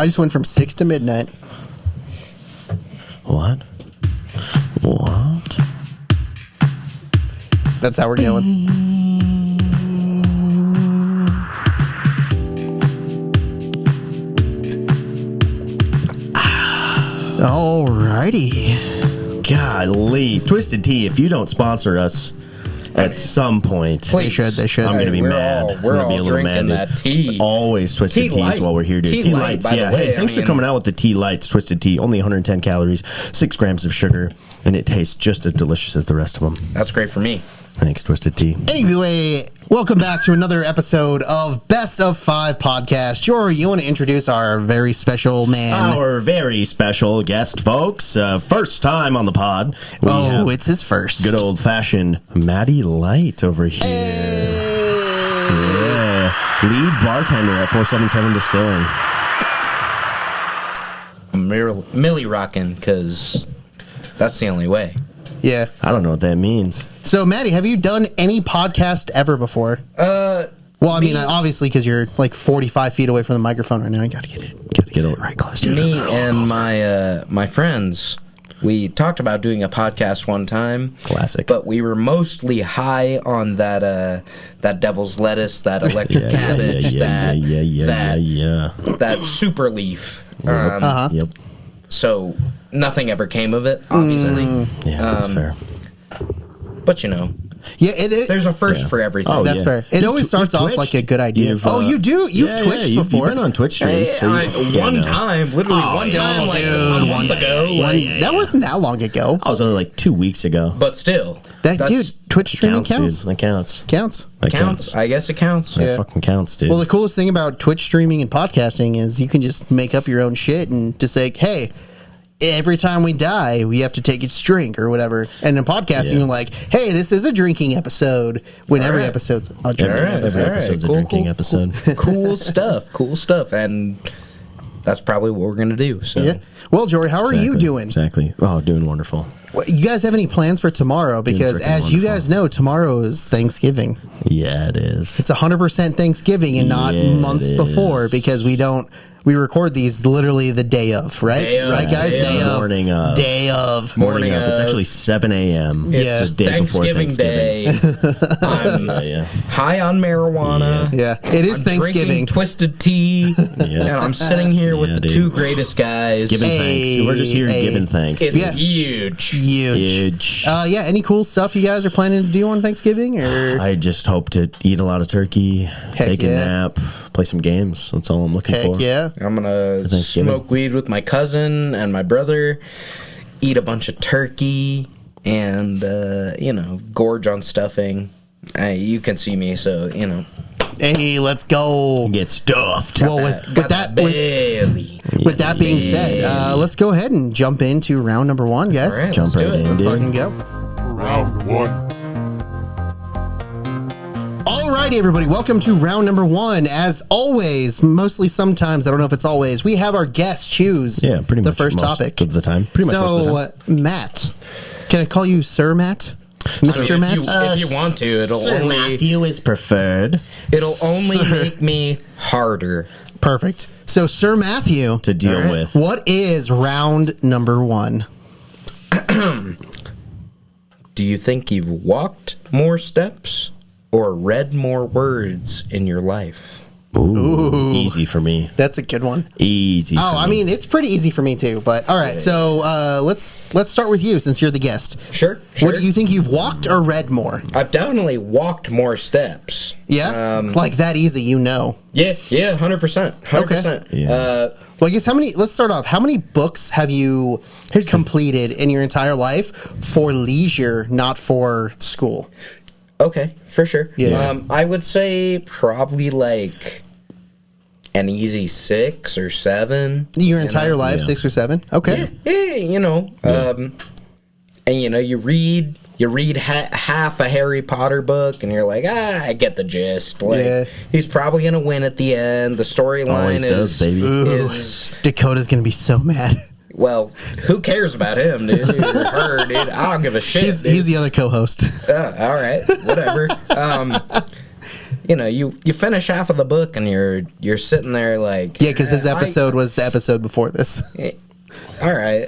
I just went from 6 to midnight. What? That's how we're going. Alrighty. Golly. Twisted Tea, if you don't sponsor us at some point, They should. I'm going to be mad. We're I'm gonna be a all little drinking mad. that tea. Always Twisted Tea Teas Light. while we're here, dude. Tea Lights, Light, by yeah. the way. Hey, thanks for coming out with the Tea Lights Twisted Tea. Only 110 calories, 6 grams of sugar, and it tastes just as delicious as the rest of them. That's great for me. Thanks, Twisted Tea. Anyway, welcome back to another episode of Best of 5 podcast. Jory, you want to introduce our very special man? Our very special guest, folks. First time on the pod. It's his first. Good old-fashioned Matty Lite over here. Yeah. Lead bartender at 477 Distilling. I'm Millie rocking because that's the only way. Yeah. I don't know what that means. So, Maddie, have you done any podcast ever before? Well, I mean, obviously, because you're like 45 feet away from the microphone right now. You got to get it. Get it right close to Me and my friends, we talked about doing a podcast one time. Classic. But we were mostly high on that devil's lettuce, that electric cabbage, that super leaf. Yep. So nothing ever came of it, obviously. Yeah, that's fair. But you know, Yeah, there's a first for everything. Oh, that's yeah. fair. It always starts off like a good idea. You do? You've twitched before? You've been on Twitch streams. One time, literally one time, like a month ago. That wasn't that long ago. I was only like 2 weeks ago. But still, Dude, Twitch streaming counts. Dude. That counts. Counts. That counts. I guess it counts. That fucking counts, dude. Well, the coolest thing about Twitch streaming and podcasting is you can just make up your own shit and just say, hey, every time we die, we have to take a drink or whatever. And in podcasting, you're like, hey, this is a drinking episode. When every episode's a drinking episode. Every episode's a drinking episode. Cool stuff. And that's probably what we're going to do. So. Yeah. Well, Jory, how are you doing? Exactly. Oh, doing wonderful. Well, you guys have any plans for tomorrow? Because as you guys know, tomorrow is Thanksgiving. Yeah, it is. It's 100% Thanksgiving and not months before because we record these literally the day of, right? Right, guys? Day of. Morning of. Day of. Morning of. It's actually 7 a.m. Yeah. It's the day before Thanksgiving. Day. I'm high on marijuana. Yeah. It is I'm Thanksgiving. Drinking Twisted Tea. And I'm sitting here with the two greatest guys. Giving thanks. We're just here giving thanks. It's huge. Yeah. Any cool stuff you guys are planning to do on Thanksgiving? Or I just hope to eat a lot of turkey, take a nap, play some games. That's all I'm looking for. Yeah. I'm gonna smoke weed with my cousin and my brother, eat a bunch of turkey, and gorge on stuffing. You can see me, so Hey, let's go. Get stuffed. Well, with that being said, let's go ahead and jump into round number 1, guys. All right, Jump right in. Let's fucking go. Round 1. Alrighty, everybody, welcome to round number 1. As always, mostly sometimes, I don't know if it's always, we have our guests choose pretty the much first most topic. of the time. Pretty much most of the time. Matt, can I call you Sir Matt? Mr. Matt? If you want to, it'll Sir only Matthew is preferred. It'll only make me harder. Perfect. So, Sir Matthew, To deal with. what is round number 1? Do you think you've walked more steps or read more words in your life? Ooh. Easy for me. That's a good one. Easy. Oh, I mean, it's pretty easy for me too. But all right, so let's start with you since you're the guest. Sure. What do you think you've walked or read more? I've definitely walked more steps. Yeah, like that easy, Yeah, 100%. 100%. Yeah. Well, I guess let's start off. How many books have you completed in your entire life for leisure, not for school? Okay, for sure. Yeah. I would say probably like an easy 6 or 7. Your entire life, 6 or 7? Okay. And you read half a Harry Potter book, and you're like, I get the gist. Like, he's probably gonna win at the end. The storyline is Dakota's gonna be so mad. Well, who cares about him, dude? Or her, dude? I don't give a shit. He's the other co-host. All right, whatever. you finish half of the book and you're sitting there like, Yeah, because this episode was the episode before this. All right.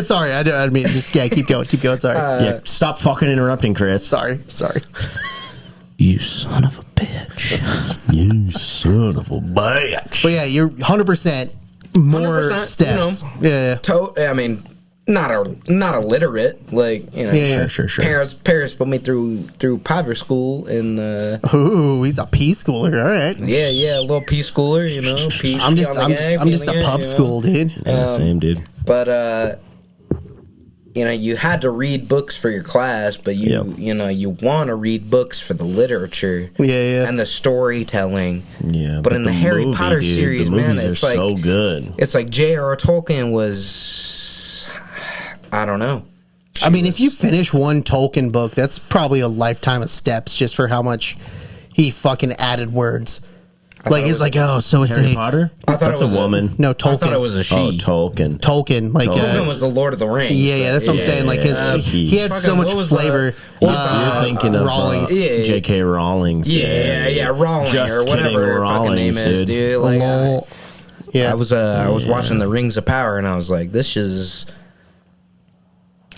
Sorry, I mean, just keep going. Sorry. Stop fucking interrupting, Chris. Sorry. You son of a bitch. You son of a bitch. But yeah, you're 100% more 100%, steps. I mean, not illiterate. Like, Sure. Parents put me through private school in Ooh, he's a P schooler. All right. a little P schooler, P I'm just a pub school, dude. Yeah, same, dude. But you had to read books for your class, but you want to read books for the literature, and the storytelling. Yeah, but in the Harry Potter series, man, it's like so good. It's like J.R.R. Tolkien was, I don't know. I mean, if you finish one Tolkien book, that's probably a lifetime of steps just for how much he fucking added words. Like, it's like, so it's Harry Potter? I thought That's it was a woman. No, Tolkien. I thought it was a she. Oh, Tolkien. Tolkien, like Tolkien was the Lord of the Rings. Yeah, that's what I'm saying. Like, he had so much flavor. You're thinking of Rawlings. J.K. Rawlings. Yeah, Rowling Just or whatever kidding, her fucking name Rawlings, is, dude. Like, yeah, I was watching The Rings of Power, and I was like, this is.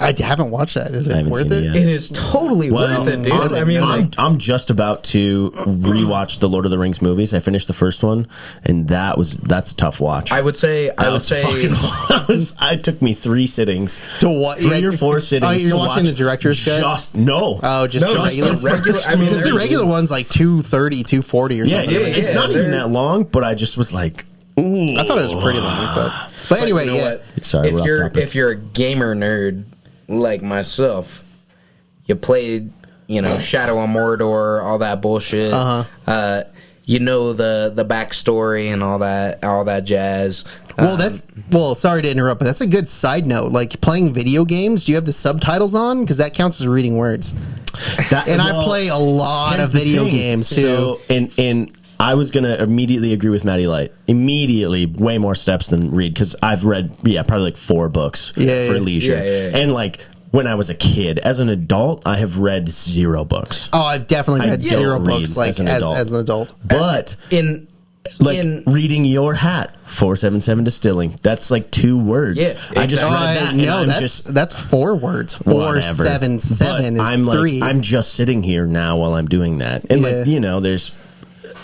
I haven't watched that. Is it worth it? It is totally worth it, dude. I'm just about to rewatch the Lord of the Rings movies. I finished the first one, and that's a tough watch. I would say it took me 3 sittings to what? 3 or 4 sittings. Oh, you're watching the director's cut? Just no. Oh, just the regular. I mean, because the regular one's like 2:30, 2:40 or something. It's not even that long, but I just was like, ooh. I thought it was pretty long, but anyway, what? Sorry, if you're a gamer nerd like myself, you played, Shadow of Mordor, all that bullshit. The backstory and all that jazz. Well, sorry to interrupt, but that's a good side note. Like, playing video games, do you have the subtitles on? Because that counts as reading words. I play a lot of video games too. So, and I was going to immediately agree with Matty Lite. Immediately, way more steps than read, because I've read, probably like 4 books for leisure. And like, when I was a kid, as an adult, I have read 0 books. Oh, I've definitely read 0 books, like, as an adult. But reading Your Hat, 477 Distilling, that's like 2 words. Yeah, exactly. I just read that. No, that's 4 words. 477 is 3. I'm just sitting here now while I'm doing that. And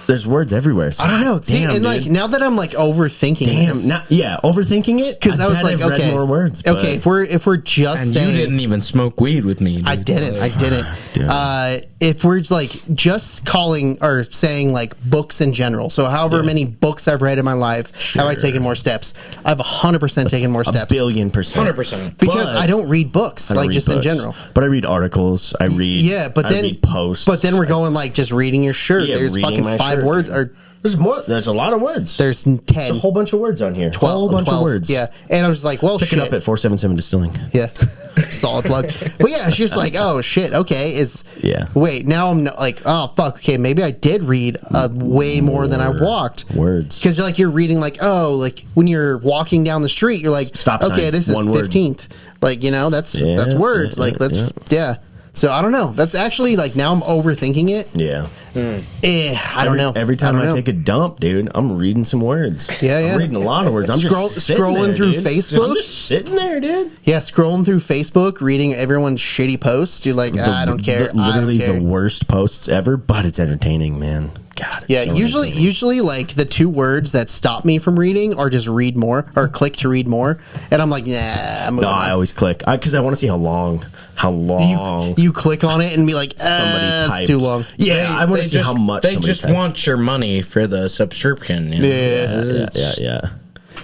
there's words everywhere. So I don't know. See, and like, now that I'm like overthinking this. Overthinking it? Because I was like, I've read more words. Okay, if we're just saying, you didn't even smoke weed with me, dude. I didn't. If we're like just calling or saying like books in general, so however many books I've read in my life, have I taken more steps? I've 100% taken more steps. 1,000,000,000%. 100%. Because I don't read books, like just in general. But I read articles. I read I read posts. But then we're going like just reading your shirt. There's fucking 5 words or there's more. There's a lot of words. There's 10. There's a whole bunch of words on here. 12 of words. Yeah. And I was like, well, Pick it up at 477 Distilling. Yeah. Solid plug. But yeah, it's just like, oh shit, okay. Wait, now I'm like, oh fuck, okay, maybe I did read way more than I walked. Words. Because you're reading like, oh, like when you're walking down the street, you're like, stop sign. Okay, this is 15th. Like, that's words. So I don't know. That's actually like, now I'm overthinking it. Yeah. I don't know. Every time I take a dump, dude, I'm reading some words. Yeah. I'm reading a lot of words. I'm just scrolling through Facebook. I'm just sitting there, dude. Yeah, scrolling through Facebook, reading everyone's shitty posts. You're like, I don't care. Literally the worst posts ever, but it's entertaining, man. God. Usually like the 2 words that stop me from reading are just read more or click to read more, and I'm like, nah. I always click because I want to see how long. You click on it and be like, it's too long. Yeah, I want to see how much. They just want your money for the subscription. Yeah.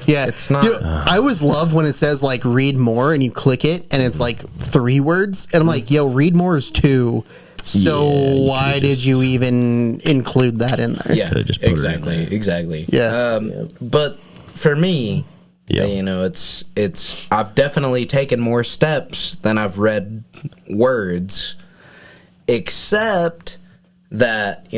It's not. Dude, I always love when it says like read more and you click it and it's like 3 words and I'm like, yo, read more is 2. So why did you even include that in there? Yeah, exactly. Yeah. But for me, it's I've definitely taken more steps than I've read words, except that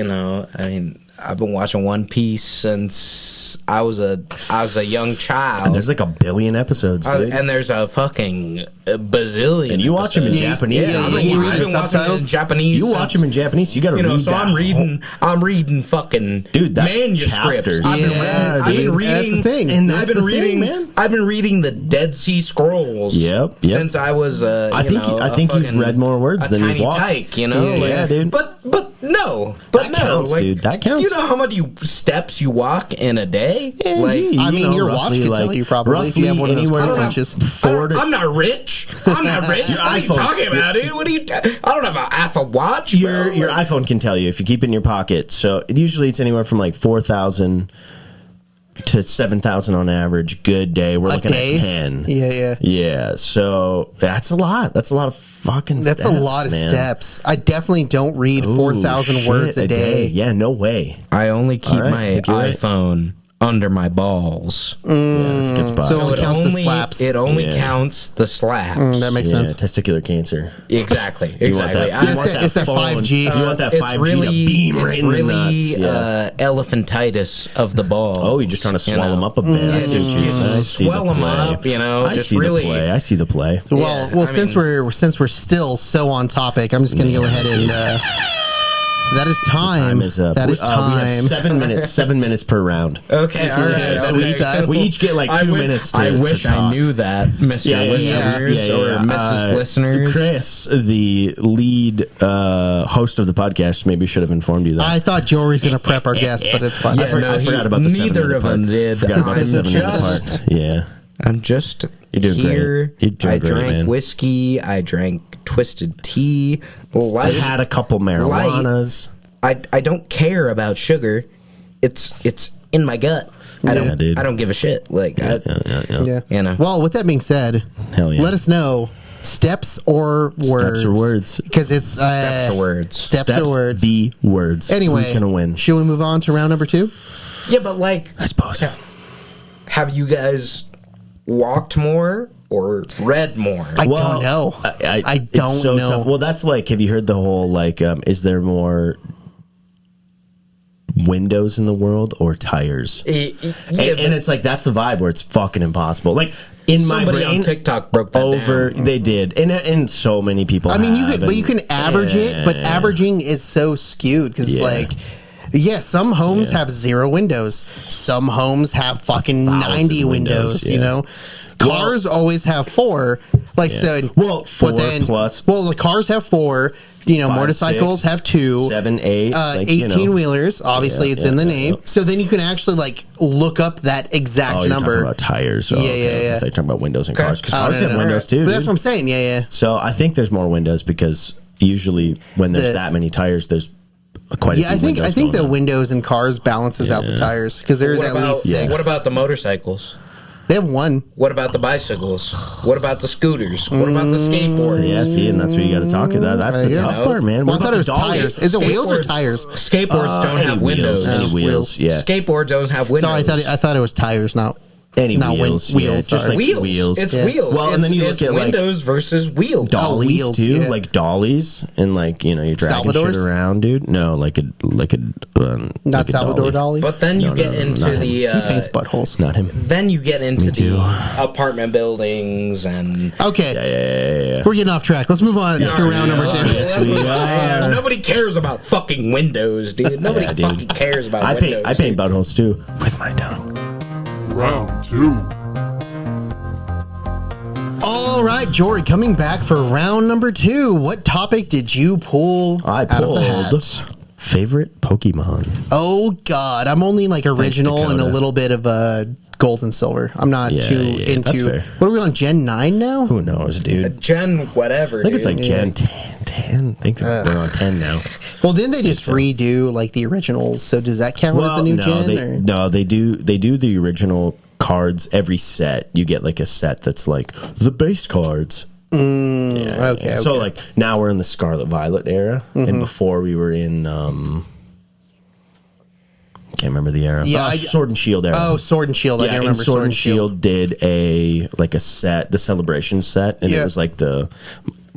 I've been watching One Piece since I was a young child. And there's like 1 billion episodes, dude. And there's a fucking bazillion. And you watch them in Japanese. Yeah, I've been watching it in Japanese. You watch them in Japanese. You got to read. So I'm reading fucking manuscripts. Chapters. I've been reading. That's the thing. And I've been reading, man. I've been reading the Dead Sea Scrolls. Yep. Since I was, I think you've read more words than you've watched. Tyke, Yeah, dude. But no. Counts, dude. That counts. Do you know how many steps you walk in a day? Yeah, I mean, your watch could tell you probably if you have one of those crunches. I'm not rich. I'm not rich. What are you talking about, dude? I don't have an Apple Watch. Your iPhone can tell you if you keep it in your pocket. So usually it's anywhere from like 4,000 to 7,000 on average. Good day. We're looking at 10. Yeah. So that's a lot. That's a lot of fucking steps. That's a lot of steps. I definitely don't read 4,000 words a day. Yeah, no way. I only keep my iPhone under my balls. Yeah, that's a good spot. So it counts the slaps. It only counts the slaps. That makes sense. Testicular cancer. Exactly. It's that 5G. You want that 5G to beam right in the nuts. Elephantitis of the ball. Oh, you're just trying to swell them up a bit. I swell them up, I see the play. Well, since we're still so on topic, I'm just going to go ahead and... that is time. Time is up. That is time. We have 7 minutes. 7 minutes per round. Okay, all right. We each get like 2 minutes. I wish I knew that, Mr. Listeners or Mrs. Listeners. Chris, the lead host of the podcast, maybe should have informed you that. I thought Jory's going to prep our guests, but it's fine. I forgot about the 7 minute neither of them did. Forgot about the 7 minute part. Yeah. I'm just You're doing here. Great. You're doing I great, drank man. whiskey. I drank twisted tea. I had a couple marijuanas. I don't care about sugar. It's in my gut. I don't give a shit. Like Yeah. You know. Well, with that being said, Hell yeah. let us know steps or words. Steps or words. Because it's steps or words. Steps or words. The words. Anyway, who's gonna win? Should we move on to round number 2? Yeah, but like, I suppose. Have you guys walked more or read more? I don't know. I don't know. Tough. Well, that's like, have you heard the whole like, is there more windows in the world or tires? And it's like, that's the vibe where it's fucking impossible. Like in my brain, on TikTok broke that down. They did, and so many people. I mean, you can average it, but averaging is so skewed because it's like. Yeah, some homes have 0 windows. Some homes have fucking 90 windows, you know? Cars always have 4. Like, so. Well, 4 plus. Well, the cars have 4. You know, 5, motorcycles 6, have 2. 7, 8. 18-wheelers. Obviously, it's in the name. So then you can actually, like, look up that exact number. Talking about tires. Yeah. They're talking about windows and cars. Because cars have windows, too. But that's what I'm saying. Yeah. So I think there's more windows because usually when there's that many tires, there's quite a few windows. I think the windows in cars balances out the tires because there's at least 6. What about the motorcycles? They have 1. What about the bicycles? What about the scooters? What about the skateboards? Yeah, see, and that's what you got to talk about. That's the tough part, man. Well, I thought it was tires. Is it wheels or tires? Skateboards don't have windows. Any wheels, yeah. Skateboards don't have windows. Sorry, I thought it was tires, not wheels. Wheels, just like wheels. It's wheels. Well, and then you look at windows versus wheels. Dollies wheels, too, like dollies, and like you're dragging shit around, dude. No, like a not Salvador Dali. But then you get into the he paints buttholes. Not him. Then you get into the apartment buildings and yeah. We're getting off track. Let's move on to round number 2. Yes, we are. Nobody cares about fucking windows, dude. Nobody fucking cares about windows. I paint buttholes too with my tongue. Round 2. All right, Jory, coming back for round number 2. What topic did you pull out of the hat? Favorite Pokemon. Oh, God. I'm only like original and a little bit of gold and silver. I'm not too into... What are we on, Gen 9 now? Who knows, dude? Gen whatever, I think it's like Gen 10. I think they're on 10 now. Well, didn't they just redo like the originals? So does that count as a new gen? No, they do the original cards every set. You get like a set that's like the base cards. Okay. So like now we're in the Scarlet Violet era, and before we were in can't remember the era. Yeah, Sword and Shield era. Oh, Sword and Shield. I do remember Sword and Shield did a set, the celebration set, and it was like the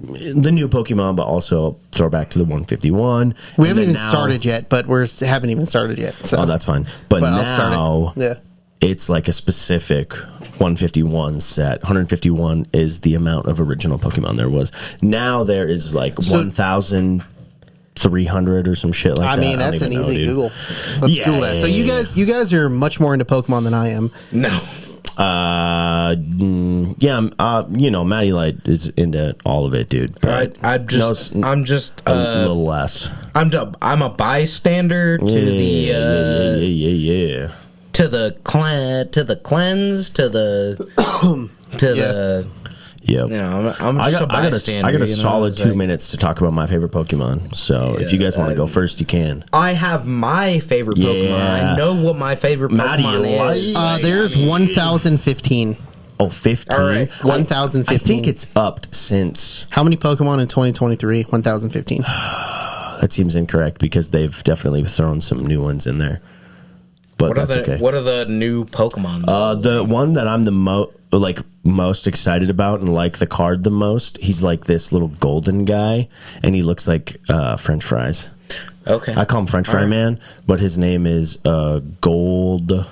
the new Pokemon, but also throwback to the 151. We haven't even started yet, but haven't even started yet. So. Oh, that's fine. But now, I'll start it. Yeah. It's like a specific 151 set. 151 is the amount of original Pokemon there was. Now there is like 1,300 or some shit like that. I mean, that's an easy Google. Let's Google that. So you guys are much more into Pokemon than I am. No. Matty Lite is into all of it, dude. But I'm just a little less. I'm a bystander to the to the cleanse to the. Yep. Yeah, I got a solid 2 minutes to talk about my favorite Pokemon. So if you guys want to go first, you can. I have my favorite Pokemon. I know what my favorite Pokemon is. There's 1,015. Oh, 15? All right. 1,015. I think it's upped since. How many Pokemon in 2023? 1,015. That seems incorrect because they've definitely thrown some new ones in there. But that's okay. What are the new Pokemon? The one that I'm the most excited about and like the card the most, he's like this little golden guy, and he looks like French fries. Okay. I call him French Fry Man, but his name is Gold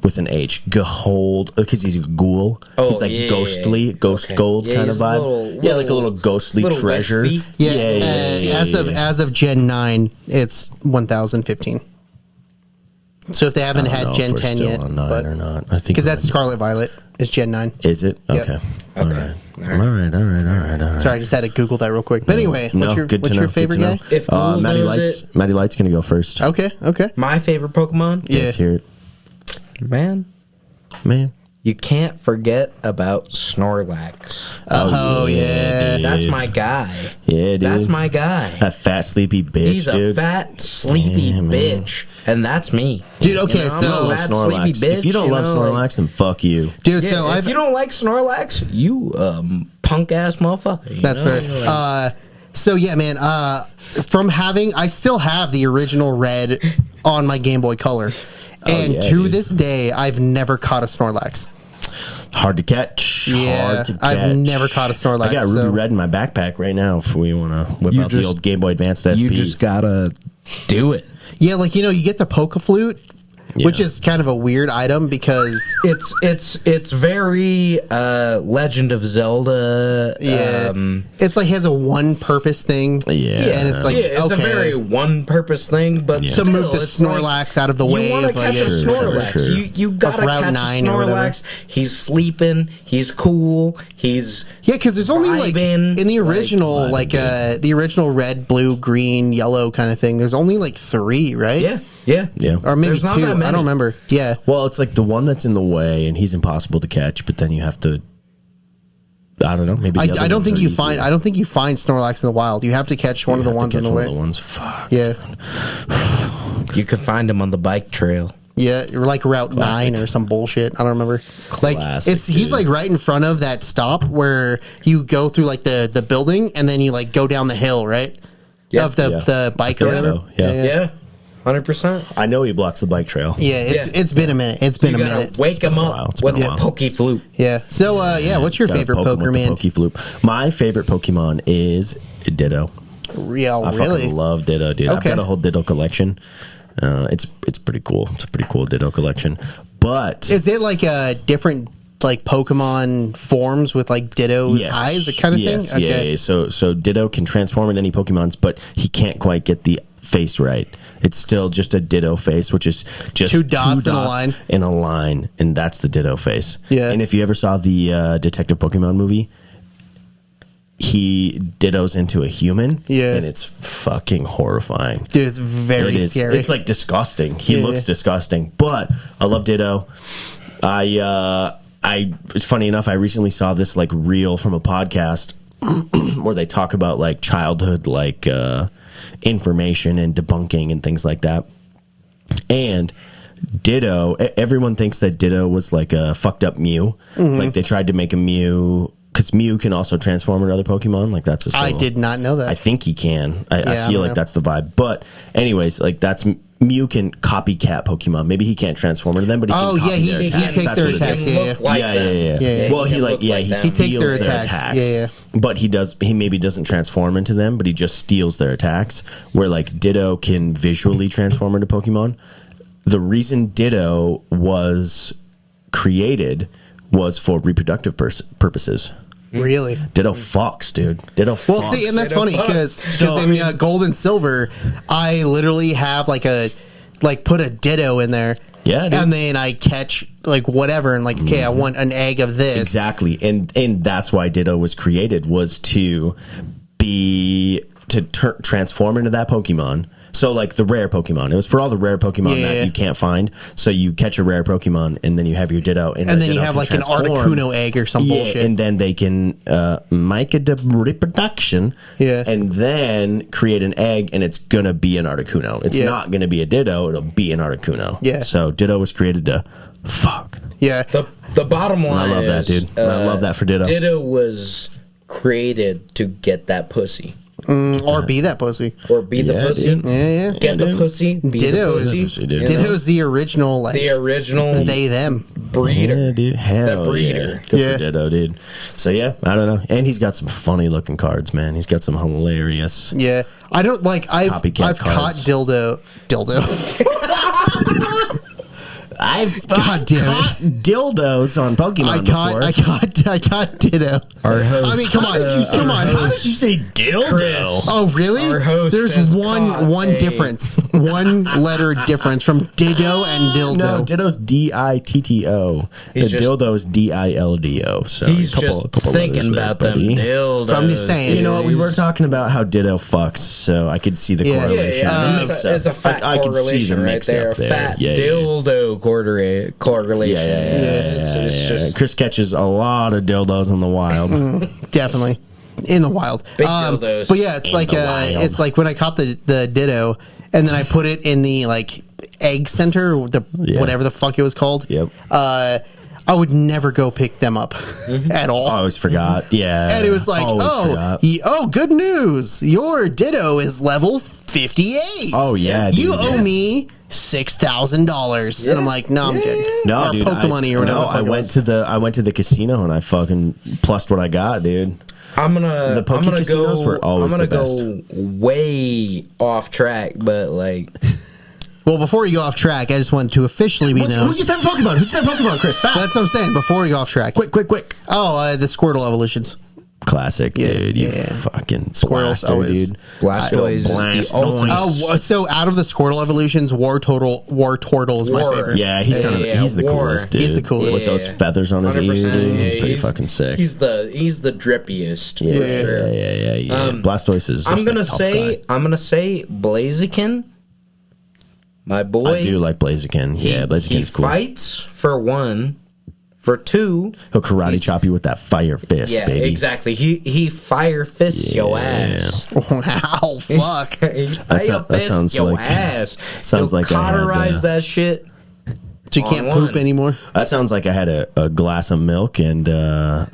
with an H. Gold, because he's a ghoul. Oh, he's like ghostly, gold kind of vibe. Like a little ghostly treasure. Wispy. Yeah. As of Gen 9, it's 1,015. So if they haven't had Gen 10 yet, on 9 or not, I think because that's Scarlet Violet is Gen 9. Is it? Yep. Okay. All right. Sorry, I just had to Google that real quick. But anyway, what's your favorite guy? If Matty Lite's gonna go first. Okay. My favorite Pokemon? Yeah. Let's hear it. Man. You can't forget about Snorlax. Oh yeah. Dude. That's my guy. Yeah, dude. That's my guy. That fat, sleepy bitch, He's dude. a fat, sleepy bitch. And that's me. Dude, okay, I'm a fat, sleepy bitch. If you don't love Snorlax, then fuck you. Dude, if you don't like Snorlax, you punk-ass motherfucker. That's fair. So yeah, man, I still have the original red on my Game Boy Color. And this day, I've never caught a Snorlax. Hard to catch. Yeah, hard to catch. I've never caught a Snorlax. I got Ruby Red in my backpack right now if we want to whip out the old Game Boy Advanced SP. You just gotta do it. Yeah, you get the Poke-Flute, which is kind of a weird item because it's very Legend of Zelda. Yeah, it's like has a one purpose thing. Yeah, and it's like it's a very one purpose thing, but to move the Snorlax out of the way. You want to catch a Snorlax. Sure. You gotta catch a Snorlax. He's sleeping. He's cool. He's because there's only in the original the original red, blue, green, yellow kind of thing. There's only 3, right? Yeah. Or maybe 2. I don't remember. Yeah. Well, it's like the one that's in the way, and he's impossible to catch. But then you have to. I don't know. Maybe I don't think you find Snorlax in the wild. You have to catch one of the ones in the way. Fuck. Yeah. You can find him on the bike trail. Yeah, like Route 9 or some bullshit. I don't remember. He's right in front of that stop where you go through the building and then you go down the hill, right? Yeah. Of the bike or whatever. So. Yeah. 100%. I know he blocks the bike trail. Yeah, it's been a minute. It's been a minute. Wake him up with the Poke-Flute. Yeah. So what's your favorite Pokemon? Poke-Flute. My favorite Pokemon is Ditto. Yeah, I fucking love Ditto, dude. Okay. I've got a whole Ditto collection. It's pretty cool. It's a pretty cool Ditto collection. But is it a different Pokemon forms with Ditto eyes or kind of thing? Okay. Yeah. So Ditto can transform into any Pokemons, but he can't quite get the face right. It's still just a Ditto face, which is just two dots in a line, and that's the Ditto face. Yeah. And if you ever saw the Detective Pokemon movie, he Dittos into a human, and it's fucking horrifying. Dude, it's very scary. It's disgusting. He looks disgusting, but I love Ditto. It's funny enough, I recently saw this reel from a podcast where they talk about childhood information and debunking and things like that. And Ditto, everyone thinks that Ditto was a fucked up Mew. Mm-hmm. They tried to make a Mew because Mew can also transform into other Pokemon. That's I did not know that. I think he can. I feel that's the vibe. But anyways, that's Mew can copycat Pokemon. Maybe he can't transform into them, but he can copy their attacks. He takes their attacks. Yeah. Well, he takes their attacks. Yeah. But he maybe doesn't transform into them, but he just steals their attacks. Where like Ditto can visually transform into Pokemon. The reason Ditto was created was for reproductive purposes. Really? Ditto fucks, dude. Ditto fucks. Well, see, and that's funny because in Gold and Silver, I literally have put a Ditto in there. Yeah, dude. And then I catch whatever and okay, I want an egg of this. Exactly. And that's why Ditto was created, was to transform into that Pokemon. So the rare Pokemon. It was for all the rare Pokemon that you can't find. So you catch a rare Pokemon and then you have your Ditto. And then you have an Articuno egg or some bullshit. And then they can make a reproduction and then create an egg and it's going to be an Articuno. It's not going to be a Ditto. It'll be an Articuno. Yeah. So Ditto was created to fuck. Yeah. The bottom line I love that, dude. I love that for Ditto. Ditto was created to get that pussy. Or be that pussy. Or be the pussy. Dude. Yeah. Get the pussy. Be the pussy. Ditto's the original, the original they, them. breeder. Yeah, dude. Hell the breeder. Yeah. Good for Ditto, dude. So, yeah, I don't know. And he's got some funny looking cards, man. He's got some hilarious. Yeah. I don't I've caught dildo. I've God damn caught dildos on Pokemon before. I caught Ditto. Our host, I mean, come on. How did you say dildo? Chris. Oh, really? There's one difference. One letter difference from Ditto and dildo. No, Ditto's Ditto. The dildo is Dildo. So he's just thinking about them dildos. But I'm just saying. You know what? We were talking about how Ditto fucks, so I could see the correlation. It's a fat correlation right there. A fat dildo correlation. It's just Chris catches a lot of dildos in the wild. Definitely. In the wild. Big dildos. But yeah, it's like when I caught the Ditto and then I put it in the egg center, whatever the fuck it was called. Yep. I would never go pick them up at all. I always forgot. Yeah. And it was good news. Your Ditto is level 58. Oh, yeah. You owe me $6,000. And I'm like, no, I'm good. No, or dude. Pokemon or whatever. No, I went to the casino and I fucking plussed what I got, dude. I'm gonna go way off track, but Well, before you go off track, I just wanted to officially be known. Who's your favorite Pokemon? Chris? Fast. That's what I'm saying. Before we go off track. Quick. Oh, the Squirtle evolutions. Classic, dude. You fucking Squirtle's always. Dude. Blastoise is the ultimate. Oh, so out of the Squirtle evolutions, Wartortle is my favorite. Yeah, he's the coolest, dude. He's the coolest. With those feathers on his ear, dude. He's pretty fucking sick. He's the drippiest. Yeah. Blastoise is. I'm gonna say Blaziken. My boy. I do like Blaziken. Blaziken's cool. He fights for one. For two, he'll karate chop you with that fire fist, baby. Exactly. He fire fists your ass. Wow, fuck. That sounds your like ass. Sounds like cauterize that shit. So you can't poop anymore. That sounds like I had a glass of milk and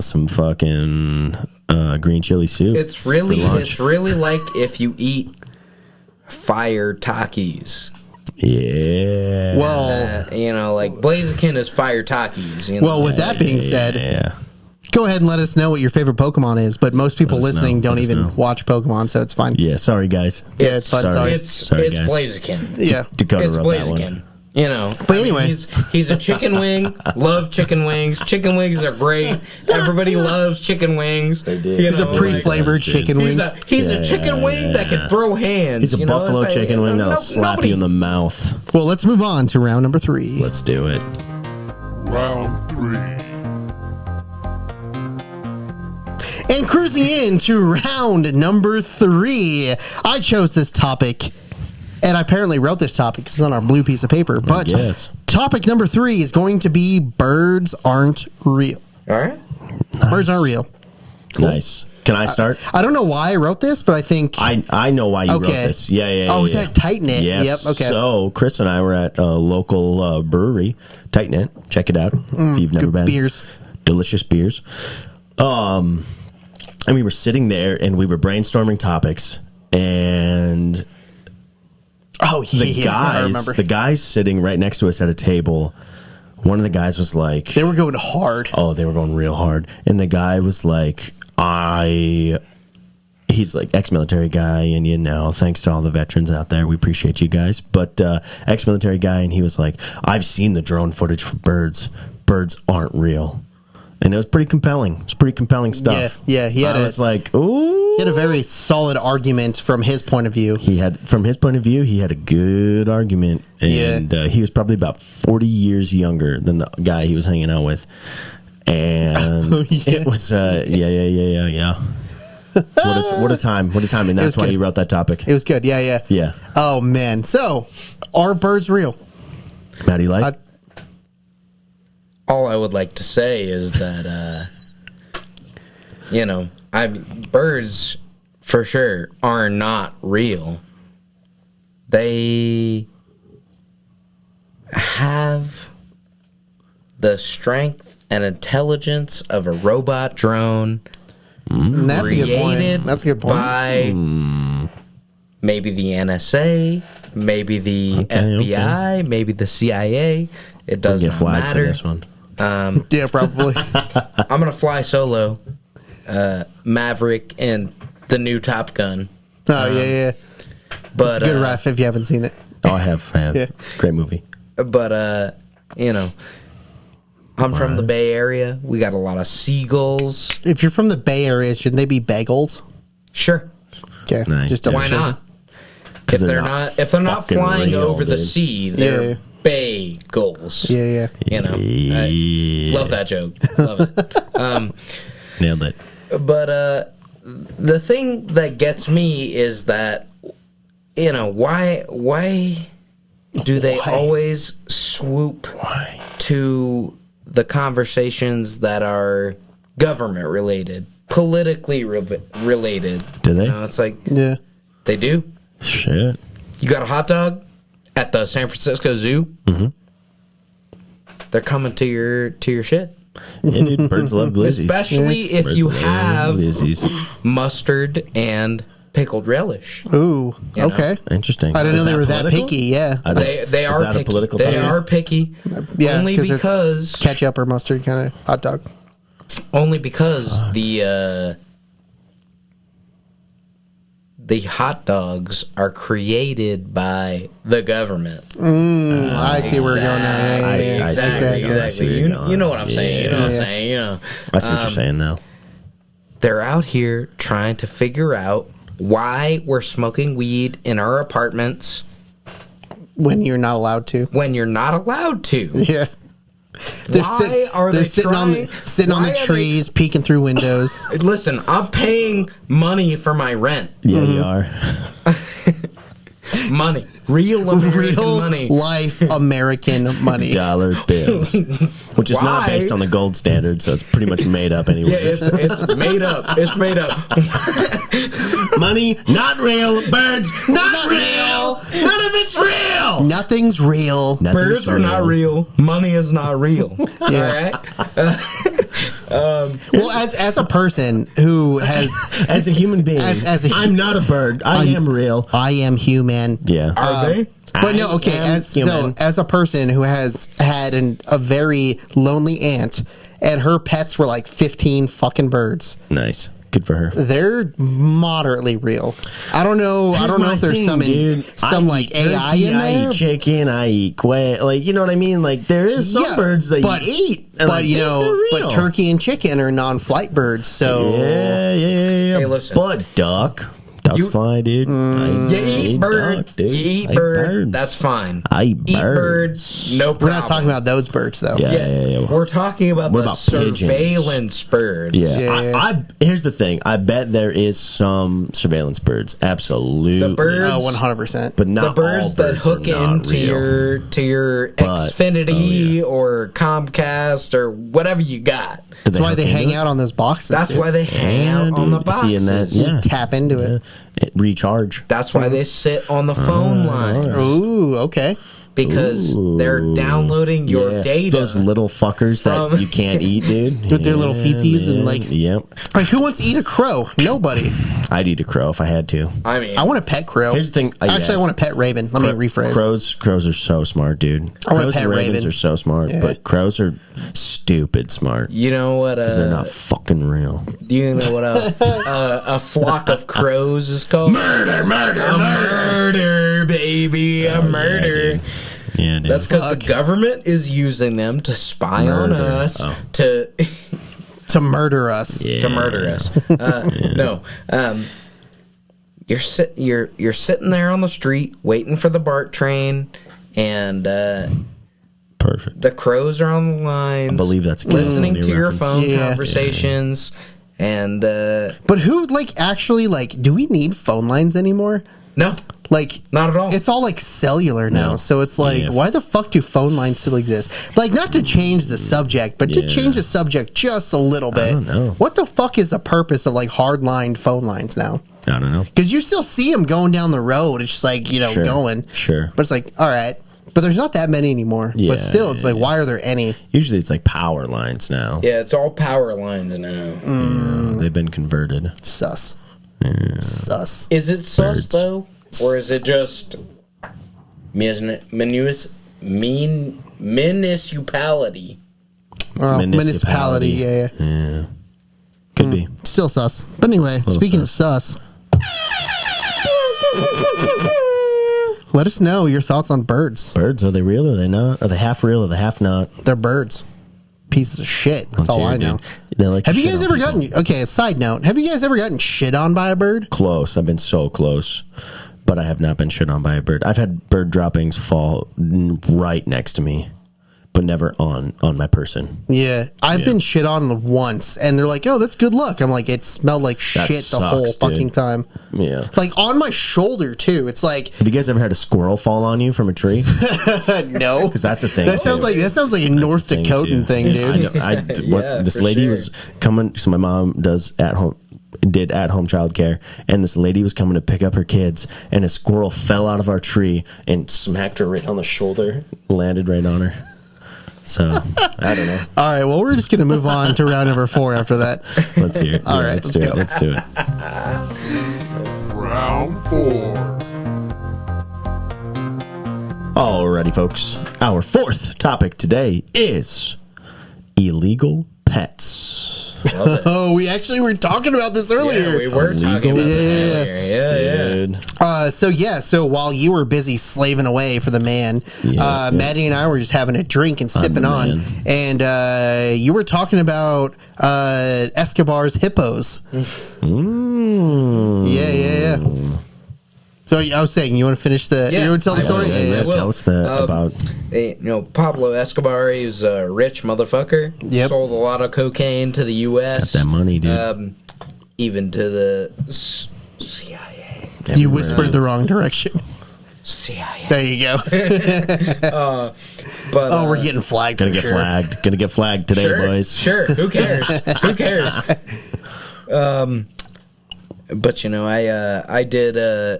some fucking green chili soup. It's really like if you eat fire Takis. Yeah. Well, Blaziken is fire Takis. Well, with that being said, go ahead and let us know what your favorite Pokemon is. But most people listening don't even watch Pokemon, so it's fine. Yeah, sorry guys. Yeah, it's fine. Sorry. It's guys. Blaziken. Yeah, Dakota it's wrote Blaziken. That one. But anyway, he's a chicken wing. Love chicken wings. Chicken wings are great. Everybody loves chicken wings. They do. He's a pre-flavored chicken wing. He's a chicken wing that can throw hands. He's a buffalo chicken wing that'll slap you in the mouth. Well, let's move on to round number 3. Let's do it. Round 3. And cruising into round number 3, I chose this topic. And I apparently wrote this topic because it's on our blue piece of paper. But topic number 3 is going to be birds aren't real. All right. Nice. Birds aren't real. Cool. Nice. Can I start? I don't know why I wrote this, but I think... I know why you wrote this. Yeah. Oh, is that Tight Knit? Yes. Yep, okay. So, Chris and I were at a local brewery, Tight Knit. Check it out if you've never been. Beers. Delicious beers. And we were sitting there, and we were brainstorming topics, and... Oh, yeah, I remember. The guys sitting right next to us at a table, one of the guys was like... They were going hard. Oh, they were going real hard. And the guy was like, he's like ex-military guy, and you know, thanks to all the veterans out there, we appreciate you guys. But ex-military guy, and he was like, I've seen the drone footage for birds. Birds aren't real. And it was pretty compelling. It's pretty compelling stuff. Yeah. I was like, ooh. He had a very solid argument from his point of view. From his point of view, he had a good argument. And he was probably about 40 years younger than the guy he was hanging out with. And it was, yeah. What a time. And that's why he wrote that topic. It was good. Yeah. Oh, man. So, are birds real? Matty Lite? All I would like to say is that, birds for sure are not real. They have the strength and intelligence of a robot drone. That's a good point. That's a good point. By maybe the NSA, maybe the FBI, maybe the CIA. It doesn't matter. For this one. Yeah, probably. I'm gonna fly solo, Maverick, and the new Top Gun. Oh yeah. But it's a good ref if you haven't seen it. Oh, I have. Yeah. Great movie. But I'm from the Bay Area. We got a lot of seagulls. If you're from the Bay Area, shouldn't they be bagels? Sure. Okay. Nice. Just why not? If they're not flying over the sea, they're bagels. Yeah. I love that joke. Love it. Nailed it. But the thing that gets me is that why do they always swoop to the conversations that are government related, politically related? Do they? It's like they do. Shit. You got a hot dog at the San Francisco Zoo. Mm-hmm. They're coming to your shit. Yeah, dude, birds love glizzies. Especially if birds you have glizzies. Mustard and pickled relish. Ooh, okay. Interesting. I didn't know they were that picky. Yeah, they are that picky. A political they are picky. Yeah, only because ketchup or mustard kind of hot dog. Only because the hot dogs are created by the government. I see where we're going now. Exactly. You know what I'm saying. You know what I'm saying. I see what you're saying now. They're out here trying to figure out why we're smoking weed in our apartments when you're not allowed to. Yeah. They're sitting on the trees, peeking through windows. Listen, I'm paying money for my rent. Yeah, you are. Money. Real American money. Life American money. Dollar bills. Which is not based on the gold standard, so it's pretty much made up anyways. Yeah, it's made up. It's made up. Money, not real. Birds, not real. None of it's real. Nothing's real. Birds are not real. Money is not real. Yeah. All right? Well, as a person who has... as a human being, I'm not a bird. I am real. I am human. Yeah. Are they? But no, okay, as a person who has had a very lonely aunt, and her pets were like 15 fucking birds. Nice. Good for her. They're moderately real. I don't know if there's some like AI in there. I eat chicken, I eat quail. Like, you know what I mean? Like, there is some birds that you eat. But turkey and chicken are non-flight birds, so... Yeah. Hey, listen. But duck... Duck's fine, dude. You eat bird. You eat bird. That's fine. I eat birds. No problem. We're not talking about those birds, though. Yeah. We're talking about the surveillance birds. Yeah. Here's the thing. I bet there is some surveillance birds. Absolutely. The birds. 100%. But not the birds that hook into your Xfinity or Comcast or whatever you got. That's why they hang out on those boxes. That's why they hang out on the boxes. Seeing that, you tap into it. Recharge. That's why they sit on the phone line. Ooh, okay. because they're downloading your data. Those little fuckers that you can't eat, dude. With their little feeties and like... Yep. Like, who wants to eat a crow? Nobody. I'd eat a crow if I had to. I mean... I want a pet crow. Here's the thing. Actually, I want a pet raven. Let me rephrase. Crows are so smart, dude. I want a Crows pet and ravens raven. are so smart, but crows are stupid smart. You know what? Because they're not fucking real. Do you know what a flock of crows is called? Murder, baby, a murder. Yeah, dude. That's because the government is using them to spy on us, to murder us. Yeah. to murder us. No, you're sitting there on the street waiting for the BART train, and Perfect. the crows are on the lines. I believe that's a listening to your reference. phone conversations, and But who, like, actually, like, do we need phone lines anymore? no, Like, not at all. it's all like cellular now, No. so it's like, why the fuck do phone lines still exist? Like, not to change the subject, but to change the subject just a little bit. I don't know. What the fuck is the purpose of like hard-lined phone lines now? I don't know. Because you still see them going down the road. It's just like, you know, going. Sure. But it's like, all right. But there's not that many anymore. Yeah, but still, it's like, why are there any? Usually it's like power lines now. Yeah, it's all power lines now. Yeah, they've been converted. Sus. Yeah. Sus. Is it sus Birds. though, or is it just municipality? Municipality, yeah. Yeah. Could be. Still sus. But anyway, speaking of sus, let us know your thoughts on birds. Birds, are they real or are they not? Are they half real or they half not? They're birds. Pieces of shit. That's Let's all hear I it, know. dude. They like to Have you shit guys on ever people. gotten... Okay, a side note. Have you guys ever gotten shit on by a bird? Close. I've been so close. But I have not been shit on by a bird. I've had bird droppings fall right next to me, but never on my person. Yeah. I've been shit on once, and they're like, oh, that's good luck. I'm like, it smelled like shit the sucks, whole dude. fucking time. Yeah. Like, on my shoulder, too. It's like... Have you guys ever had a squirrel fall on you from a tree? No. Because that's a thing. That sounds like a North thing, Dakotan too. thing, dude. I know. This for lady sure. was coming. So my mom did at home childcare, and this lady was coming to pick up her kids, and a squirrel fell out of our tree and smacked her right on the shoulder, landed right on her. So I don't know. All right, well, we're just going to move on to round number 4 after that. Let's hear it. All right, let's let's do go. it. Let's do it. Round 4. Alrighty, folks. Our fourth topic today is illegal pets. Love it. Oh, we actually were talking about this earlier. Yeah, we were talking about that earlier. So while you were busy slaving away for the man, Maddie and I were just having a drink and sipping the on, man. and you were talking about Escobar's hippos. Yeah. So I was saying, you want to finish the? Yeah, you want to tell the story? I will. Tell us about. Pablo Escobar, he was a rich motherfucker. Yep. Sold a lot of cocaine to the U.S. Got that money, dude. Even to the CIA. You whispered the wrong direction. CIA. There you go. But We're getting flagged. Gonna for get sure. flagged. Gonna get flagged today, boys. Sure. Who cares? Who cares? But I did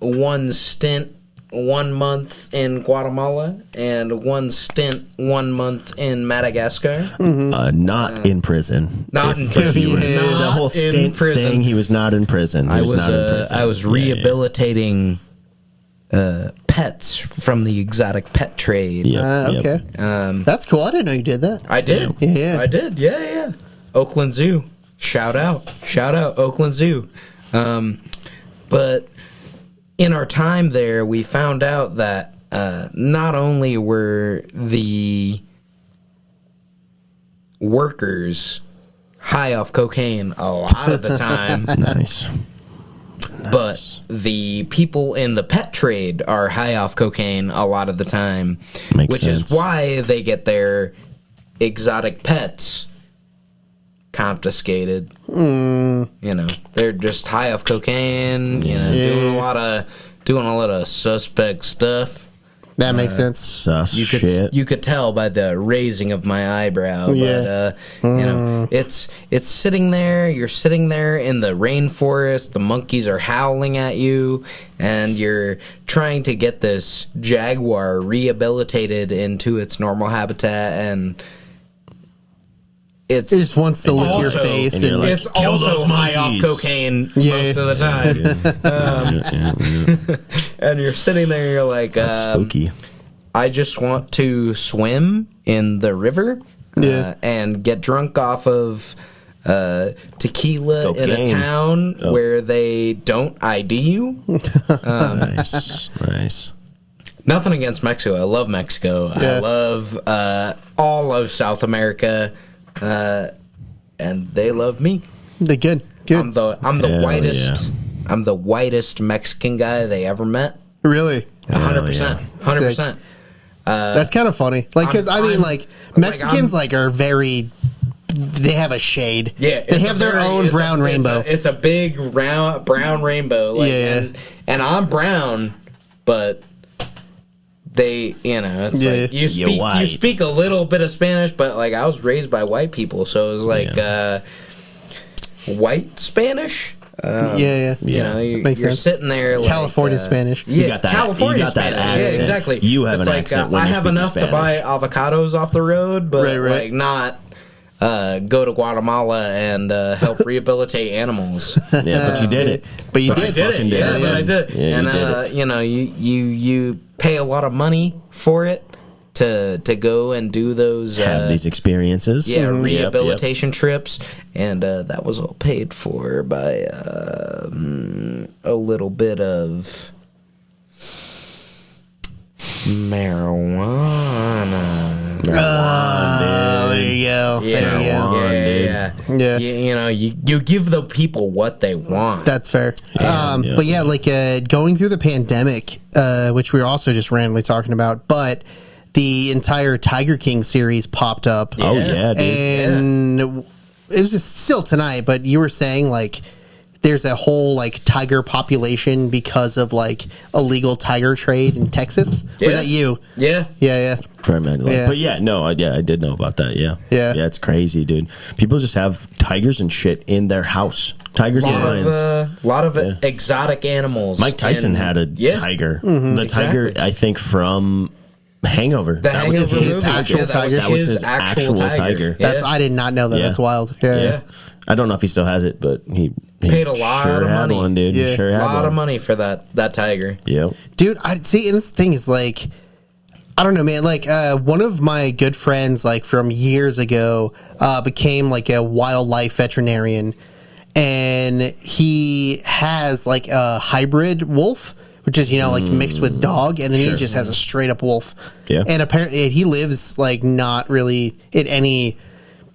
one stint 1 month in Guatemala and one stint 1 month in Madagascar. Not in prison. Not in prison. The whole Not in stint prison. thing. He was not in prison. He was not in prison. I was rehabilitating pets from the exotic pet trade. Yep. Okay. That's cool. I didn't know you did that. I did. Yeah. I did. Yeah. Oakland Zoo. Shout out, Oakland Zoo. But in our time there, we found out that not only were the workers high off cocaine a lot of the time, Nice. but the people in the pet trade are high off cocaine a lot of the time, Makes which sense. is why they get their exotic pets confiscated. They're just high off cocaine, doing a lot of suspect stuff. That makes sense. Sus You could tell by the raising of my eyebrow. Yeah. But you know, it's sitting there. You're sitting there in the rainforest. The monkeys are howling at you, and you're trying to get this jaguar rehabilitated into its normal habitat, and it just wants to lick your face, and like, it's also high off cocaine most of the time. And you're sitting there, you're like, spooky. I just want to swim in the river and get drunk off of tequila in a town where they don't ID you. Nice. Nothing against Mexico. I love Mexico. I love all of South America. And they love me. They're good. I'm the whitest. Yeah. I'm the whitest Mexican guy they ever met. Really? 100%. 100%. That's kind of funny. Like, because I mean, like Mexicans are very. They have a shade. Yeah, they have their own brown rainbow. It's a big brown rainbow. Like, and I'm brown, but. They, it's like you speak a little bit of Spanish, but like I was raised by white people, so it was like white Spanish. You know, you're sitting there like California Spanish. Yeah, you got that, California Spanish. Yeah, exactly. You have an accent. I have enough to buy avocados off the road, but like not go to Guatemala and help rehabilitate animals. Yeah, but you did it. But you did it. Yeah, but I did. Yeah, and you pay a lot of money for it to go and do those have these experiences. Yeah, rehabilitation trips, and that was all paid for by a little bit of marijuana. There you go. Yeah. You give the people what they want. That's fair. But yeah, like going through the pandemic, which we were also just randomly talking about, but the entire Tiger King series popped up. Oh yeah, dude. And it was just still tonight, but you were saying like there's a whole like tiger population because of like illegal tiger trade in Texas. Yeah. Was that you? Yeah. But I did know about that. Yeah, it's crazy, dude. People just have tigers and shit in their house. Tigers and lions. A lot of exotic animals. Mike Tyson had a tiger. Mm-hmm, the tiger, I think, from Hangover. That was his actual tiger. That was his actual tiger. I did not know that. That's wild. Yeah. I don't know if he still has it, but he paid a lot of money. One, dude. Yeah. Sure had a lot of money for that tiger. Yep. Dude, and this thing is like, I don't know, man. Like, one of my good friends, like from years ago, became like a wildlife veterinarian, and he has like a hybrid wolf, which is like mixed with dog, and then he just has a straight up wolf. Yeah. And apparently, he lives like not really in any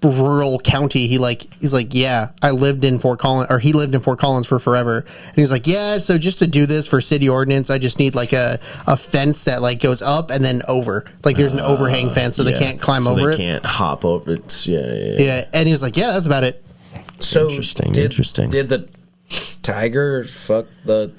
rural county. He's like, I lived in Fort Collins, or he lived in Fort Collins for forever. And he's like, so just to do this for city ordinance, I just need like a fence that like goes up and then over. Like there's an overhang fence so they can't climb over it. They can't hop over it. Yeah. And he was like, that's about it. So interesting. Did the tiger fuck the...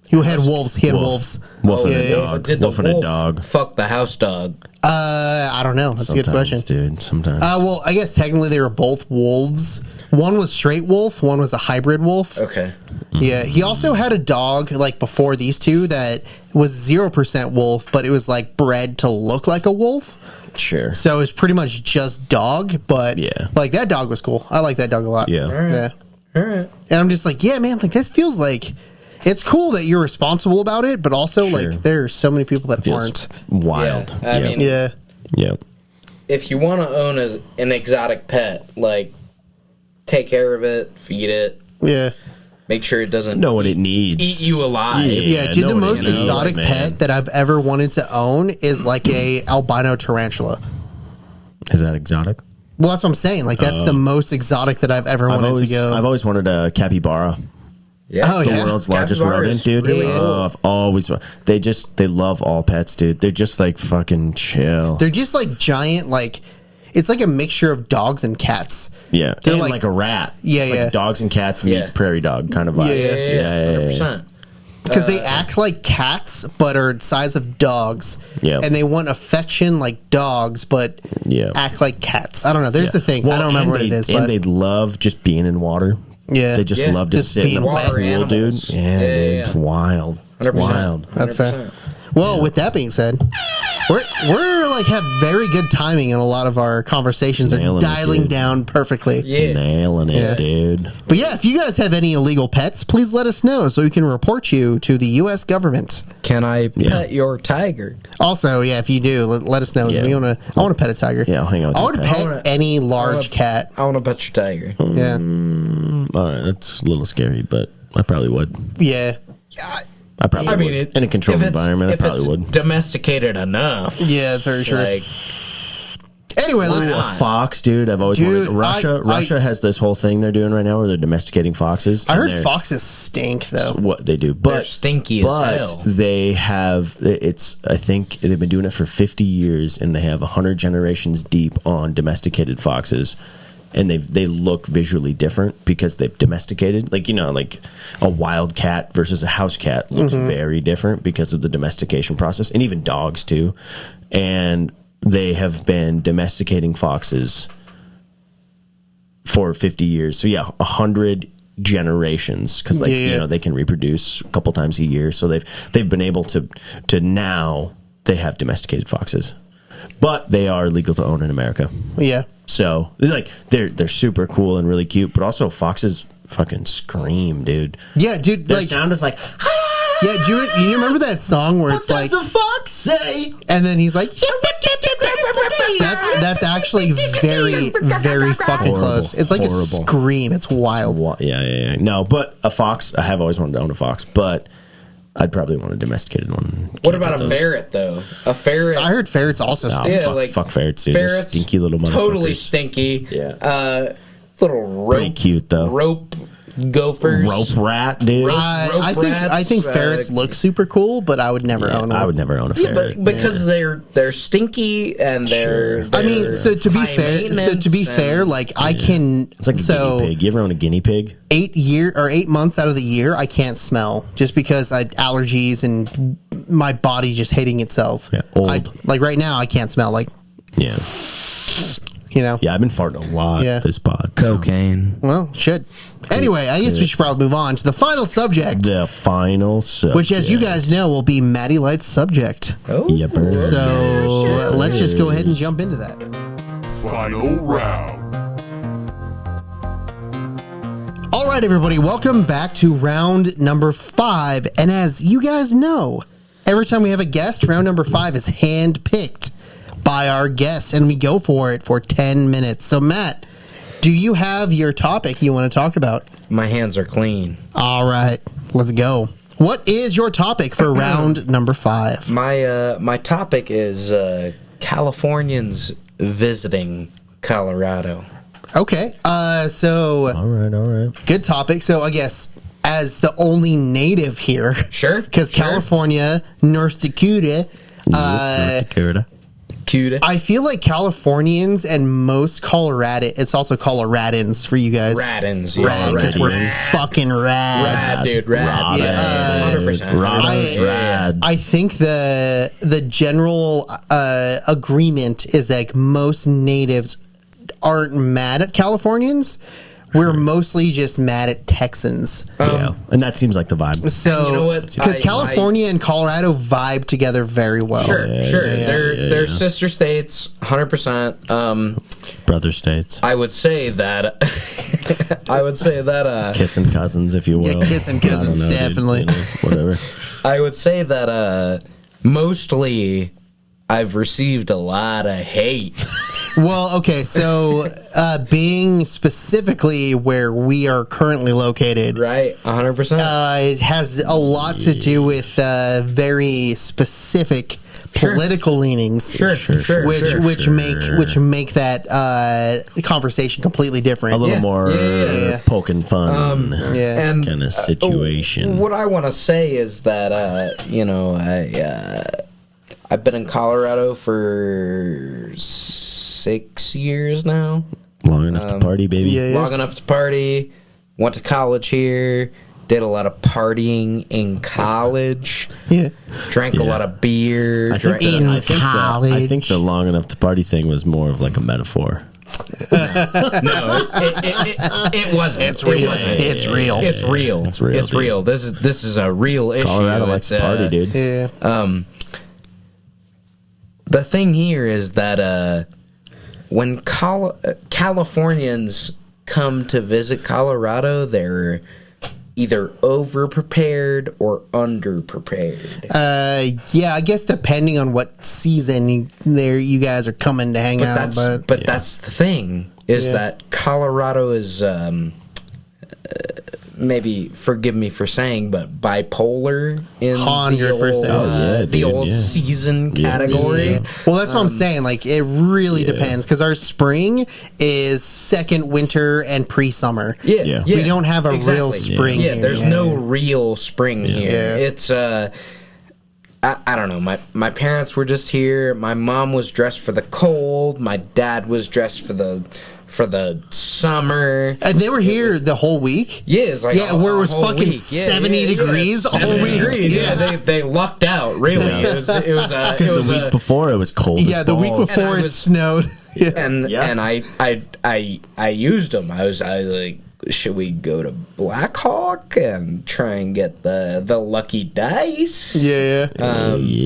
He had wolves. Wolf and a dog. Did the wolf fuck the house dog? I don't know. That's a good question, dude. Sometimes. Well, I guess technically they were both wolves. One was straight wolf. One was a hybrid wolf. Okay. Yeah. He also had a dog like before these two that was 0% wolf, but it was like bred to look like a wolf. Sure. So it was pretty much just dog, but like that dog was cool. I like that dog a lot. Yeah. All right. And I'm just like, man, like this feels like. It's cool that you're responsible about it, but also like there are so many people that aren't. Wild. I mean, if you want to own an exotic pet, like take care of it, feed it. Yeah. Make sure it doesn't know what it needs. Eat you alive. Yeah, dude, the most exotic pet that I've ever wanted to own is like a albino tarantula. Is that exotic? Well, that's what I'm saying. Like that's the most exotic that I've ever wanted to go. I've always wanted a capybara. Yeah, the world's largest rodent, dude. Really I've always they love all pets, dude. They're just like fucking chill. They're just like giant, like it's like a mixture of dogs and cats. Yeah, they're like a rat. Yeah, it's like dogs and cats meets prairie dog kind of vibe. Yeah, 100%. Because they act like cats, but are size of dogs. Yeah. And they want affection like dogs, but act like cats. I don't know. There's the thing. I don't remember what it is. And they love just being in water. Yeah. They just love to just sit in the water pool, animals. dude. Yeah, dude. It's wild. It's 100%. wild. That's fair. Well, with that being said, we're like have very good timing in a lot of our conversations. Are dialing down perfectly. Yeah. Nailing it, dude. But yeah, if you guys have any illegal pets, please let us know so we can report you to the U.S. government. Can I pet your tiger? Also, yeah, if you do, let us know. Yeah. I want to pet a tiger. Yeah, I'll hang out with I want to pet any large cat. I want to pet your tiger. Yeah. All right, that's a little scary, but I probably would. Yeah. I probably would. In a controlled environment, I probably would. Domesticated enough. Yeah, that's very true. Like, anyway, a fox, dude. I've always wanted. Russia has this whole thing they're doing right now where they're domesticating foxes. I heard foxes stink, though. What they do, but they're stinky as hell. They have. I think they've been doing it for 50 years, and they have 100 generations deep on domesticated foxes. And they look visually different because they've domesticated. Like a wild cat versus a house cat looks very different because of the domestication process, and even dogs too. And they have been domesticating foxes for 50 years. So 100 generations because they can reproduce a couple times a year. So they've been able to now they have domesticated foxes, but they are legal to own in America. Yeah. So they're super cool and really cute, but also foxes fucking scream, dude. Yeah, dude. Their sound is like, yeah. Do you remember that song where it's like, "What does the fox say?" And then he's like, that's actually very, very fucking close. It's like a scream. It's wild. Yeah. No, but a fox. I have always wanted to own a fox, but I'd probably want a domesticated one. What about a ferret, though? A ferret. I heard ferrets also stink. Fuck ferrets, dude. Ferrets, stinky little motherfuckers. Totally stinky. Yeah. Little rope. Pretty cute, though. Rope gophers. Rope rat, dude. I think ferrets look super cool, but I would never own one. I would never own a ferret. But because they're stinky and they're I mean, so to be fair, like I can. It's like a guinea pig. You ever own a guinea pig? 8 months out of the year, I can't smell just because I allergies and my body just hating itself. Yeah, old. Like right now, I can't smell. Like, yeah. Yeah, I've been farting a lot this pod. Cocaine. Well, should. Anyway, I guess we should probably move on to the final subject. The final subject. Which, as you guys know, will be Matty Lite's subject. Oh. Yepper. So let's just go ahead and jump into that. Final round. All right, everybody, welcome back to round number 5. And as you guys know, every time we have a guest, round number 5 is hand-picked by our guests, and we go for it for 10 minutes. So, Matt, do you have your topic you want to talk about? My hands are clean. All right, let's go. What is your topic for round number 5? My topic is Californians visiting Colorado. Okay, so... All right. Good topic. So, I guess, as the only native here... Sure. Because California, North Dakota... North Dakota. I feel like Californians and most it's also Coloradans for you guys. Radins. Rad, because we're fucking rad. Rad, dude. Rad. Yeah, 100%. Rad. I think the general agreement is like most natives aren't mad at Californians. We're mostly just mad at Texans. Yeah, and that seems like the vibe. So, you know what? Because California and Colorado vibe together very well. Sure. They're sister states, 100%. Brother states. I would say that. Kissing cousins, if you will. Yeah, kissing cousins, definitely. Dude, whatever. I would say that mostly I've received a lot of hate. Well, okay, so being specifically where we are currently located, right, 100%, it has a lot to do with very specific political leanings, which make that conversation completely different. A little more poking fun, kind of situation. What I want to say is that I've been in Colorado for 6 years now. Long enough to party, baby. Long enough to party. Went to college here. Did a lot of partying in college. Yeah. Drank a lot of beer. I think the long enough to party thing was more of like a metaphor. No, it wasn't. It's real. It's real. It's real. It's real. It's real. This is a real issue. Colorado likes to party, dude. Yeah. The thing here is that when Californians come to visit Colorado, they're either over-prepared or under-prepared. Yeah, I guess depending on what season you guys are coming to hang out. But that's the thing, is that Colorado is, maybe, forgive me for saying, but bipolar in 100%. the old season category. Yeah. Well, that's what I'm saying. Like, it really depends, because our spring is second winter and pre-summer. Yeah. We don't have a real spring here. There's no real spring here. Yeah. It's, I don't know. My parents were just here. My mom was dressed for the cold. My dad was dressed for the summer. And they were here the whole week? Yeah, it's like where it was fucking 70 degrees all week. Yeah, they lucked out, really. Yeah. It was Because the week before it was cold. Yeah, the week before it snowed. And I used them. I was like, should we go to Blackhawk and try and get the lucky dice? Yeah.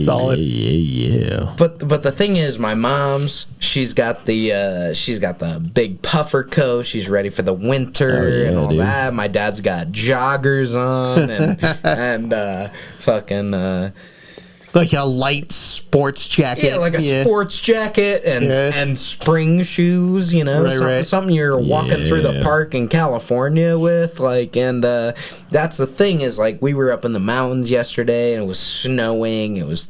Solid. Yeah. But the thing is, my mom's she's got the big puffer coat. She's ready for the winter and all that. My dad's got joggers on and fucking. Like a light sports jacket. Yeah, like a sports jacket and spring shoes, something you're walking through the park in California with. And that's the thing is, like, we were up in the mountains yesterday and it was snowing. It was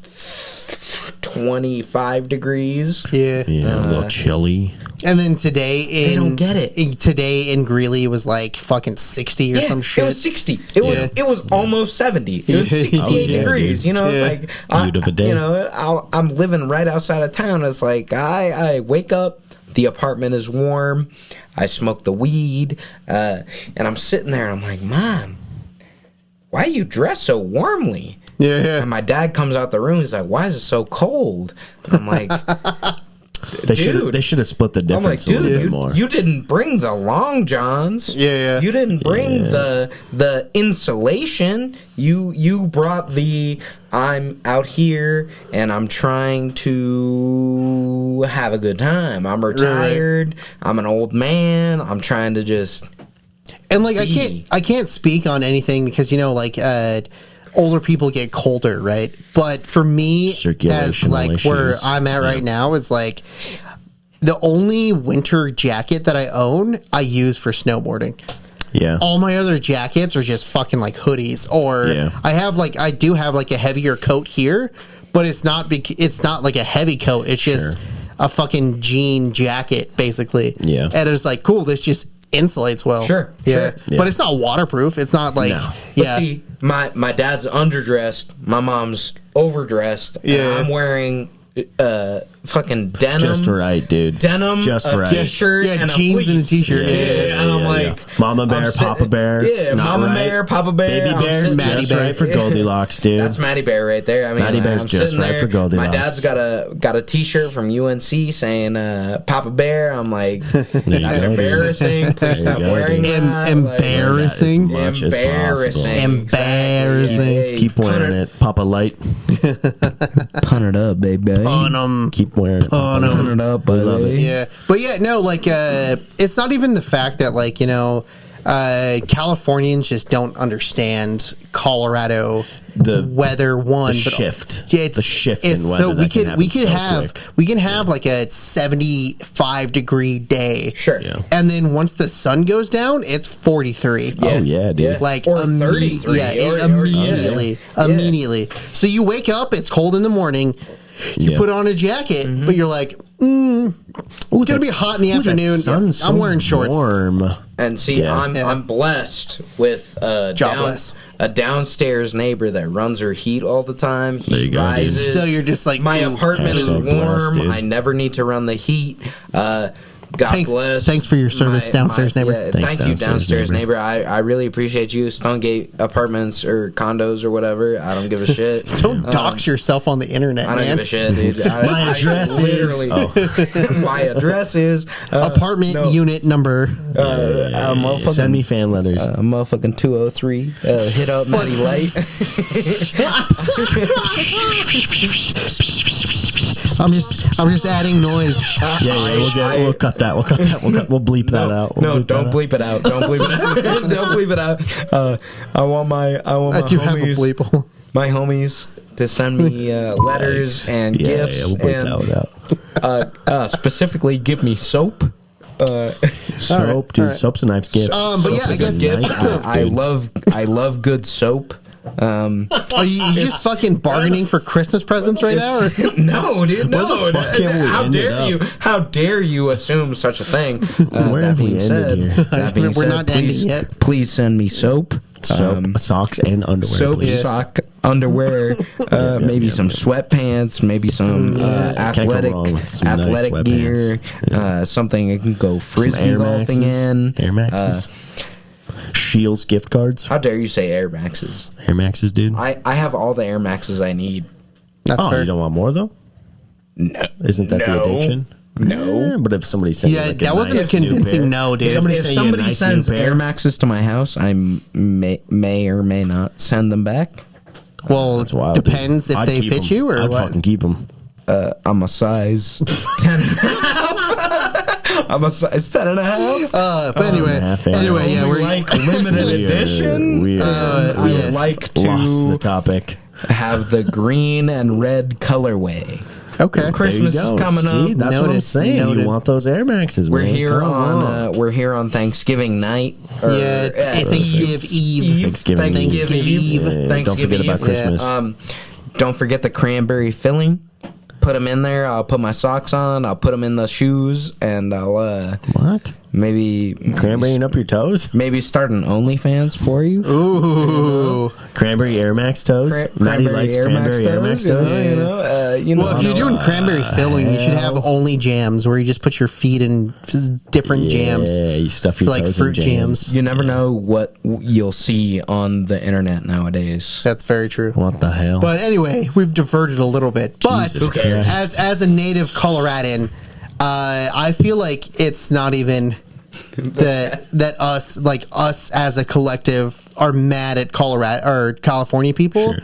25 degrees. Yeah, a little chilly. And then today they don't get it. Today in Greeley it was like fucking 60 or some shit. It was 60. It was almost 70. It was 68 degrees. Dude. It's like beautiful day. I'm living right outside of town. It's like I wake up, the apartment is warm, I smoke the weed, and I'm sitting there and I'm like, Mom, why you dress so warmly? Yeah. And my dad comes out the room. He's like, why is it so cold? And I'm like, They should have split the difference a little bit more. You didn't bring the long johns. Yeah. You didn't bring the insulation. You brought the I'm out here and I'm trying to have a good time. I'm retired. Right. I'm an old man. I'm trying to just and like I can't speak on anything because older people get colder, right? But for me, as like where I'm at right now, is like the only winter jacket that I own, I use for snowboarding. Yeah. All my other jackets are just fucking like hoodies, or I do have like a heavier coat here, but it's not like a heavy coat. It's just a fucking jean jacket, basically. Yeah. And it's like, cool, this just insulates well. Sure. But it's not waterproof. It's not like But see, my dad's underdressed, my mom's overdressed, and I'm wearing fucking denim. Just right, dude. Denim, just a right. t-shirt, and jeans and a t-shirt. And I'm like, Mama Bear, Papa Bear. Yeah, Mama Bear, Papa Bear. Baby Bear's just right for Goldilocks, dude. That's Matty Bear right there. I mean, Matty Bear's just right for Goldilocks. My dad's got a t-shirt from UNC saying Papa Bear. I'm like, that's embarrassing. Please stop wearing that. Embarrassing. Embarrassing. Keep wearing it. Papa Lite. Pun it up, baby. Pun 'em. Keep wearing it. Pun it up, baby. Love it. Yeah. But it's not even the fact that Californians just don't understand Colorado weather shift. It's the shift in weather. So we can have like a 75 degree day. Sure. Yeah. And then once the sun goes down, it's 43. Oh yeah, dude. Yeah. Like or 33. Immediately. So you wake up, it's cold in the morning. You put on a jacket, but you're like, it's gonna be hot in the afternoon. I'm wearing shorts. Warm. And see, I'm blessed with a downstairs neighbor that runs her heat all the time. There you go, rises. So you're just like, my apartment is warm. Blessed, I never need to run the heat. God bless. Thanks for your service, downstairs neighbor. Yeah, thank you, downstairs neighbor. I really appreciate you. Stonegate apartments or condos or whatever. I don't give a shit. Don't dox yourself on the internet, man. I don't give a shit, dude. My address is... My address is... apartment unit number. Send me fan letters. Motherfucking 203. Hit up Matty Lite. I'm just adding noise. We'll cut that. We'll bleep that out. Don't bleep it out. Don't bleep it out. Don't bleep it out. I want my do have a bleep. My homies to send me letters and gifts. We'll bleep that out. Specifically, give me soap. Soap, dude. Right. Soap's a nice gift. But yeah, I guess gift. I love good soap. Are you just fucking bargaining for Christmas presents right now? Or? No, dude, no. How dare you assume such a thing? That being said, we're not ending yet. Please send me soap. Socks and underwear. Soap, sock, underwear, maybe some sweatpants, maybe some athletic nice gear, something I can go frisbee golfing in. Air Maxes. Shields gift cards. How dare you say Air Maxes? Air Maxes, dude. I have all the Air Maxes I need. That's fair. You don't want more though? No. Isn't that the addiction? No. But if somebody said that wasn't a convincing no, dude. If somebody sends Air Maxes to my house, I may or may not send them back. Well, it depends if they fit you or I'd what. fucking keep them. I'm a size 10 and a half. I'm a size 10 and a half. But anyway, yeah, we're like limited edition. I would like to lost the topic. Have the green and red colorway. Okay, Christmas is coming up. That's what I'm saying. You want those Air Maxes? We're here on Thanksgiving night. Thanksgiving Eve. Don't forget about Christmas. Don't forget the cranberry filling. Put them in there. I'll put my socks on. I'll put them in the shoes, and I'll maybe cranberrying up your toes. Maybe start an OnlyFans for you. Ooh, cranberry Air Max toes. Matty Lite's cranberry Air Max toes. Well, if you're doing cranberry filling, you should have only jams where you just put your feet in different jams. Yeah, you stuff your like fruit jams. You never know what you'll see on the internet nowadays. That's very true. What the hell? But anyway, we've diverted a little bit. But as a native Coloradan, I feel like it's not even that us as a collective are mad at Colorado or California people. Sure.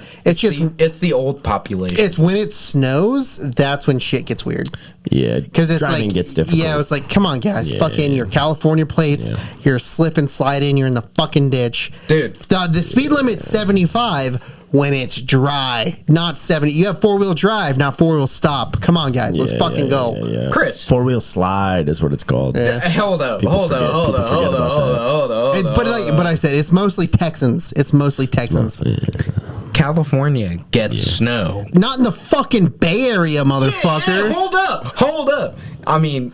It's the old population. It's when it snows that's when shit gets weird. Yeah, because it's driving gets difficult. Yeah, it's like, come on, guys, your California plates. You're slip and sliding. You're in the fucking ditch, dude. The speed limit's 75 when it's dry, not 70. You have 4-wheel drive, not 4-wheel stop. Come on, guys, let's fucking go. Chris, 4-wheel slide is what it's called. Hold up. But I said it's mostly Texans. California gets snow. Not in the fucking Bay Area, motherfucker. Yeah, hold up. I mean,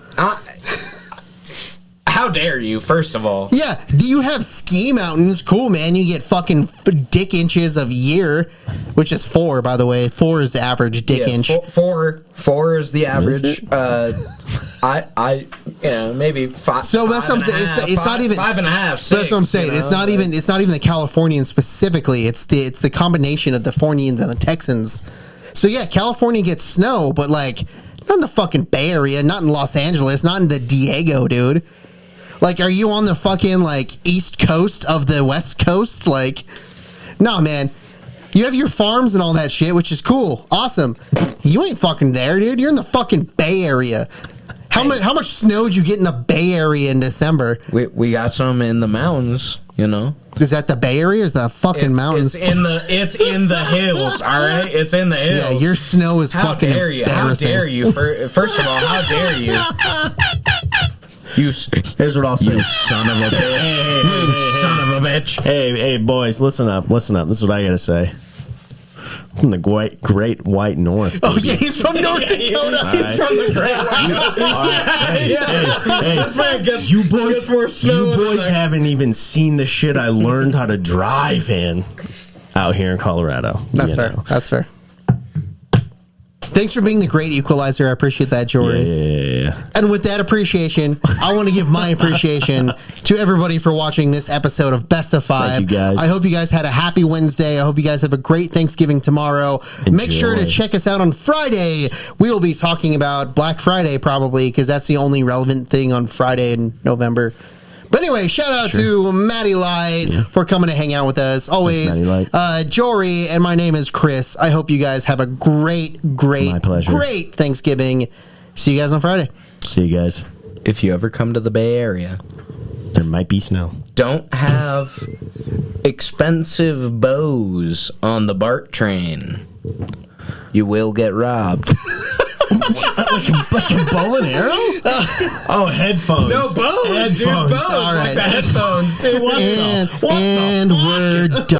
how dare you, first of all? Yeah, you have ski mountains. Cool, man. You get fucking dick inches of year, which is 4, by the way. 4 is the average dick inch. 4 is the average. Maybe 5. So that's what I'm saying. It's not even 5.5. 6, that's what I'm saying. It's not even the Californians specifically. It's the combination of the Fornians and the Texans. So yeah, California gets snow, but like not in the fucking Bay Area, not in Los Angeles, not in the Diego, dude. Like, are you on the fucking, like, East Coast of the West Coast? Like, nah, man. You have your farms and all that shit, which is cool. Awesome. You ain't fucking there, dude. You're in the fucking Bay Area. How much snow did you get in the Bay Area in December? We got some in the mountains, you know. Is that the Bay Area or is that fucking mountains? It's in the hills, all right? It's in the hills. Yeah, your snow is fucking embarrassing. How dare you? First of all, how dare you? Here's what I'll say. You son of a bitch. Son of a bitch. Hey, boys, listen up. This is what I gotta say. From the great white north. Oh, yeah, he's from North Dakota. He's from the great white north. Hey, this man gets you boys haven't even seen the shit I learned how to drive in out here in Colorado. That's fair. That's fair. Thanks for being the great equalizer. I appreciate that, Jory. Yeah. And with that appreciation, I want to give my appreciation to everybody for watching this episode of Best of 5. Thank you, guys. I hope you guys had a happy Wednesday. I hope you guys have a great Thanksgiving tomorrow. Enjoy. Make sure to check us out on Friday. We will be talking about Black Friday probably, because that's the only relevant thing on Friday in November. But anyway, shout out to Matty Lite for coming to hang out with us. Always, Jory, and my name is Chris. I hope you guys have a great Thanksgiving. See you guys on Friday. See you guys. If you ever come to the Bay Area, there might be snow. Don't have expensive bows on the BART train. You will get robbed. like a bow and arrow? Oh, headphones. No, bows. Headphones. Dude, bows. All right. Like the headphones. Dude. And we're done.